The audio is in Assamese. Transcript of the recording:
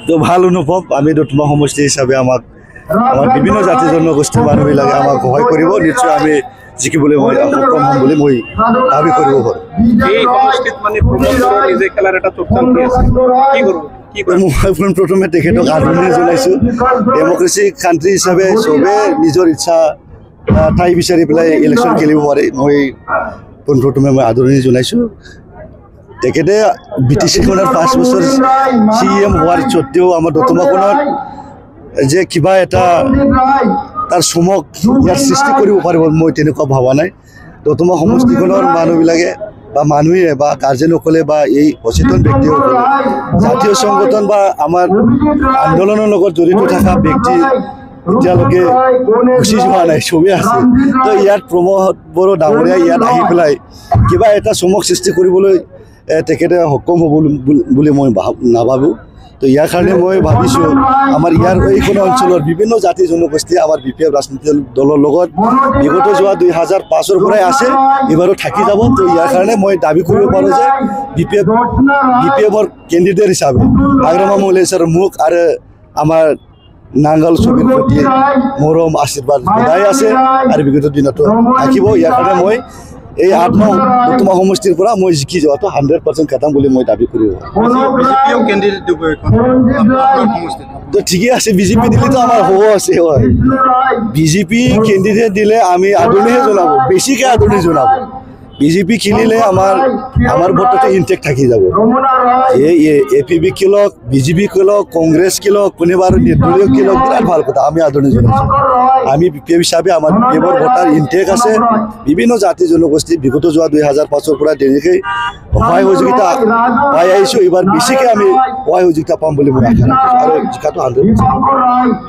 তো ভাল অনুভৱ আমি দতমা সমষ্টি হিচাপে আমাৰ বিভিন্ন জাতি জনগোষ্ঠীৰ মানুহবিলাকে আমাক সহায় কৰিব নিশ্চয় আমি জিকিবলৈ মই সক্ষম হ'ম বুলি মই দাবী কৰিব পাৰোঁ এই সমষ্টিত মানে প্ৰমোদৰ নিজে খেলাৰ এটা চৰ্চা কৰি আছে কি কৰিব মই প্ৰথমে তেখেতক আদৰণি জনাইছোঁ ডেমক্ৰেটিক কাণ্ট্ৰি হিচাপে চবে নিজৰ ইচ্ছা ঠাই বিচাৰি পেলাই ইলেকশ্যন খেলিব পাৰে মই পোনপ্ৰথমে মই আদৰণি জনাইছোঁ তেখেতে BTCখনৰ 5 বছৰ CM হোৱাৰ স্বত্তেও আমাৰ দতমাখনত যে কিবা এটা তাৰ চমক ইয়াৰ সৃষ্টি কৰিব পাৰিব মই তেনেকুৱা ভবা নাই দতমা সমষ্টিখনৰ মানুহবিলাকে বা মানুহে বা গাৰ্জেনসকলে বা এই সচেতন ব্যক্তিসকলে জাতীয় সংগঠন বা আমাৰ আন্দোলনৰ লগত জড়িত থকা ব্যক্তি এতিয়ালৈকে গুচি যোৱা নাই চবেই আছে তো ইয়াত প্ৰমোদ বড়ো ডাঙৰীয়া ইয়াত আহি পেলাই কিবা এটা চমক সৃষ্টি কৰিবলৈ তেখেতে সক্ষম হ'ব বুলি মই নাভাবোঁ তো ইয়াৰ কাৰণে মই ভাবিছোঁ আমাৰ ইয়াৰ এইখন অঞ্চলৰ বিভিন্ন জাতি জনগোষ্ঠী আমাৰ BPF ৰাজনৈতিক দলৰ লগত বিগত যোৱা 2005 পৰাই আছে এইবাৰো থাকি যাব তো ইয়াৰ কাৰণে মই দাবী কৰিব পাৰোঁ যে BPFৰ কেণ্ডিডেট হিচাপে আগ্ৰামা মৌলে ছাৰ মোক আৰু আমাৰ নাংগল ছবিৰ প্ৰতি মৰম আশীৰ্বাদ সদায় আছে আৰু বিগত দিনতো থাকিব ইয়াৰ কাৰণে মই এই 8-9 দতমা সমষ্টিৰ পৰা মই জিকি যোৱাটো 100% খতম বুলি মই দাবী কৰিব বিজেপিও কেণ্ডিডেট দিব এখন সমষ্টিত তো ঠিকই আছে বিজেপি দিলেতো আমাৰ হ'ব আছে হয় বিজেপি কেণ্ডিডেট দিলে আমি আদৰণিহে জনাব বেছিকৈ আদৰণি জনাব বিজেপি খেলিলে আমাৰ ভোটটো ইনটেক্ট থাকি যাব এই APB খেলক বিজেপি খেলক কংগ্ৰেছ খেলক কোনোবা নিৰ্দলীয় খেলক বিৰাট ভাল কথা আমি আদৰণি জনাইছোঁ আমি BPF হিচাপে আমাৰ BPFৰ ভোটাৰ ইনটেক আছে বিভিন্ন জাতি জনগোষ্ঠী বিগত যোৱা 2005 পৰা তেনেকৈ সহায় সহযোগিতা পাই আহিছোঁ এইবাৰ বেছিকৈ আমি সহায় সহযোগিতা পাম বুলি মই আশা ৰাখিছোঁ আৰু জিকাটো 100%